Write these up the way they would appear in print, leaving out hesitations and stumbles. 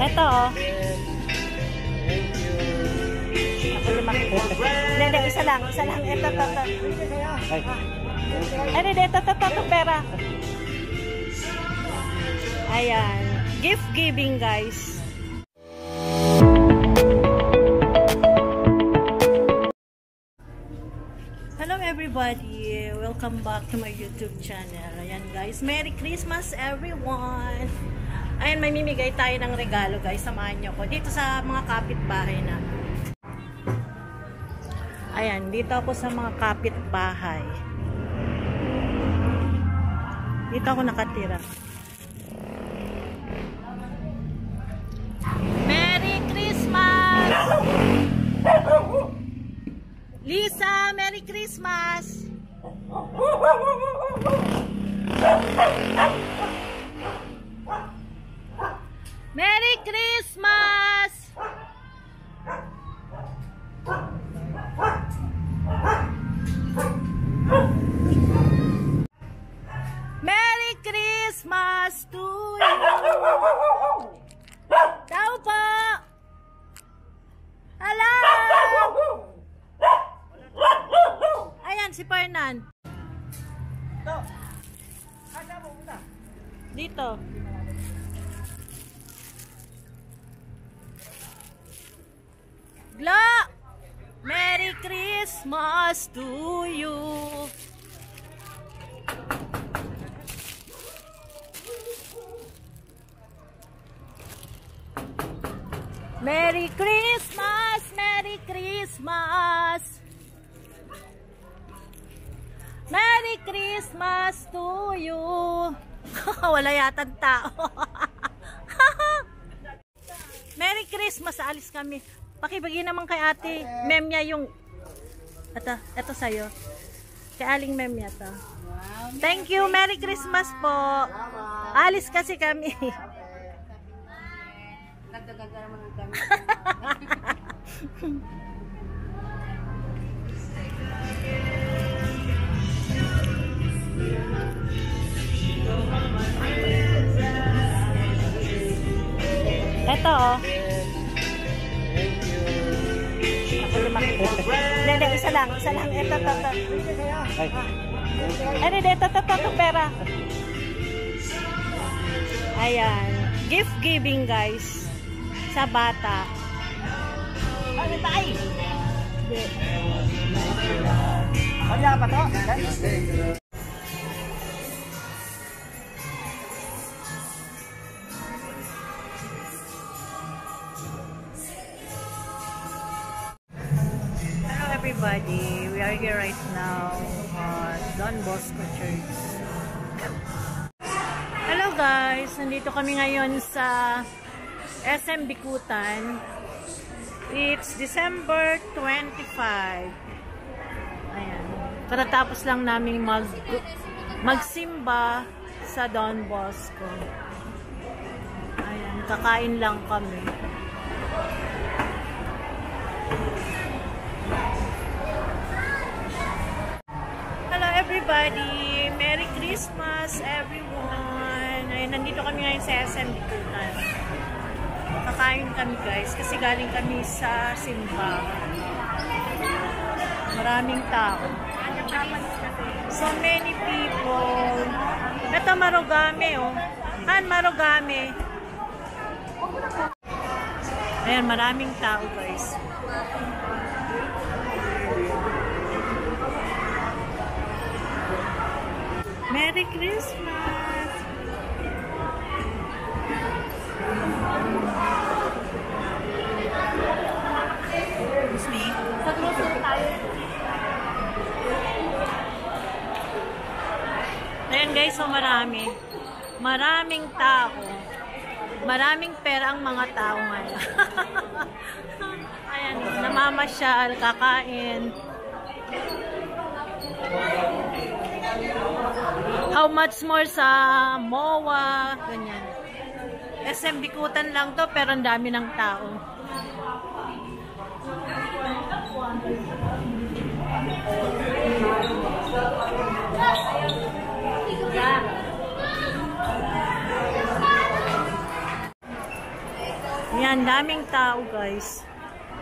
Ito oh. Ako lumaki. Hindi, isa lang. Ito. Ito, pera. Ayan. Gift giving, guys. Hello everybody. Welcome back to my YouTube channel. Ayan guys. Merry Christmas everyone. Ayan, may mimigay tayo ng regalo guys. Samahan nyo ko. Dito sa mga kapitbahay na. Ayan, dito ako sa mga kapitbahay. Dito ako nakatira. Merry Christmas! Lisa, Merry Christmas! Merry Christmas! Merry Christmas to you! Tao po! Hello! Ayan, si Fernan. Dito. Gla! Merry Christmas to you! Merry Christmas! Merry Christmas! Merry Christmas to you! Wala yatang tao. Merry Christmas! Alis kami. Pakibigay naman kay ate Memya yung ito sa'yo. Kay Aling Memya to. Thank you. Merry Christmas po. Alis kasi kami. Nagdagaga naman ng kami. Ito oh. Ako lumaki. Hindi, isa lang. Ito. Ito, pera. Ayan. Gift giving guys. Sa bata. Ano tayo? Kanya pa to? Hello everybody. We are here right now at Don Bosco Church. Hello guys. Nandito kami ngayon sa SM Bikutan. It's December 25. Ayan. Katatapos lang namin magsimba sa Don Bosco. Ayan. Kakain lang kami. Hello everybody. Merry Christmas everyone. Ayan. Nandito kami ngayon sa SM Bikutan. Kakain kami guys kasi galing kami sa simba. Maraming tao. So many people. Ito Marugame oh. Marugame. Ayan, maraming tao guys. Merry Christmas! Excuse me. Sa grocery tayo. Ayan guys, so marami. Maraming tao. Maraming pera ang mga tao ngayon. Ayan, namamasyal, kakain. How much more sa MOA, ganyan. SM Bikutan lang to, pero ang dami ng tao. Ayan, daming tao guys.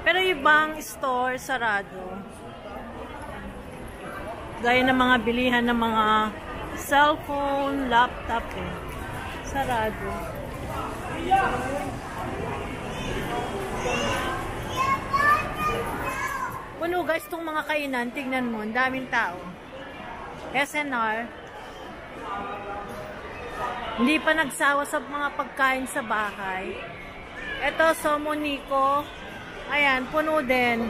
Pero ibang store, sarado. Gaya ng mga bilihan ng mga cellphone, laptop eh. Sarado. Puno guys itong mga kainan. Tignan mo, ang daming tao. SNR. Hindi pa nagsawa sa mga pagkain sa bahay. Ito, Somoniko. Ayan, puno din.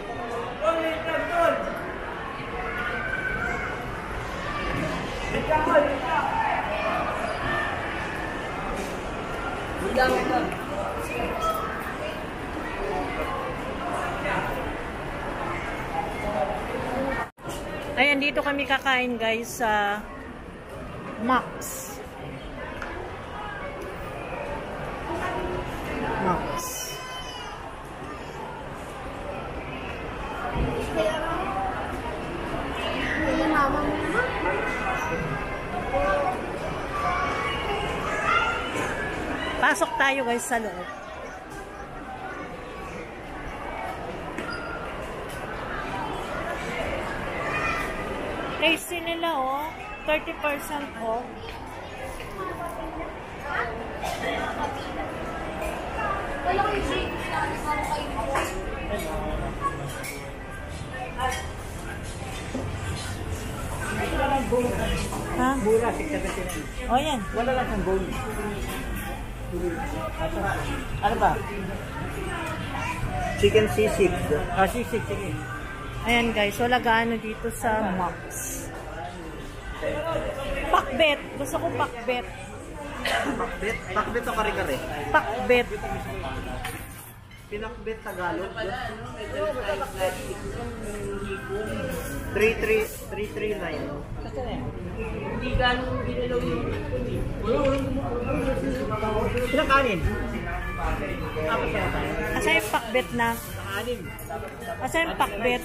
Ayan, dito kami kakain guys sa Max. Pasok tayo guys sa loob. Tasty nila oh. 30% off. Ha? Mura, 679. Oh yan. Wala lang ang bone. Ano ba? Chicken sisig. Sisig, sige. Ayan guys, wala gaano dito sa Max. Pakbet. Gusto ko pakbet. Pakbet? Pakbet o kare-kare? Pakbet. Pinakbet Tagalog. 3339. Hindi ganun ginalaw yung ilang kanin? Apat na tayo. Asa yung pakbet na? Anim. Asa yung pakbet?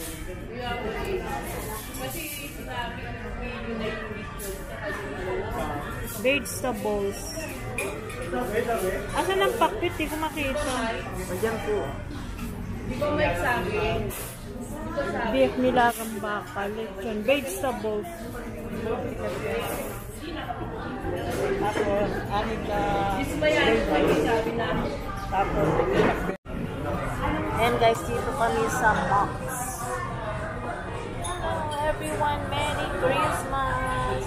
Vegetables. Asa ng pakbet? Di ko makita. Nandiyan po. Hindi ko may sabi. Beef nilagang baka, lechon, vegetables. Tapos, anim na... Tapos, And guys, dito kami sa Max. Everyone, Merry Christmas!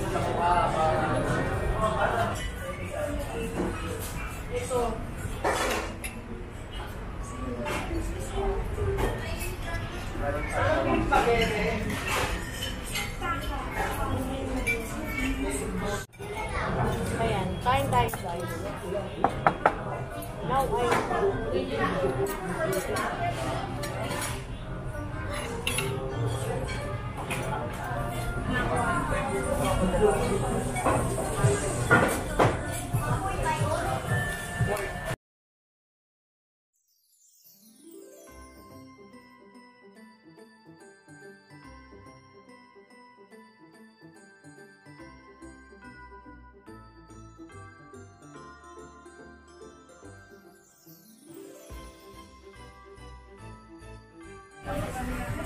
Ayan, kain tayo guys. Now I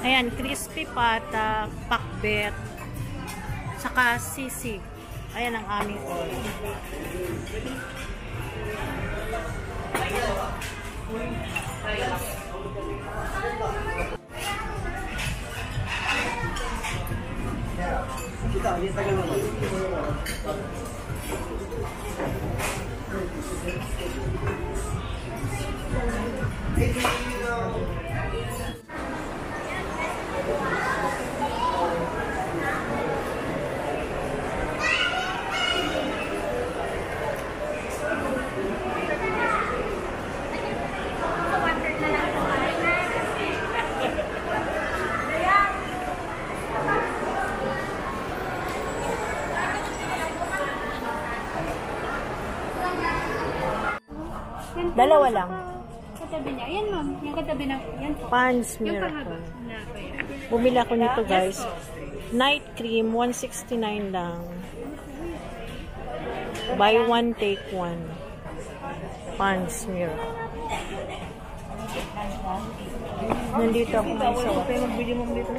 Ayan, crispy pata, pakbet, saka sisig. Ayan ang aming order. Dalawa lang. Katabi niya. Yan, ma'am. Yung katabi na. Yan po. Pans Yung Miracle. pahaba na kaya. Bumili ako nito guys. Night cream, 169 lang. Buy one, take one. Pans Miracle. Nandito ako ngayon sa Kaya magbili mo dito.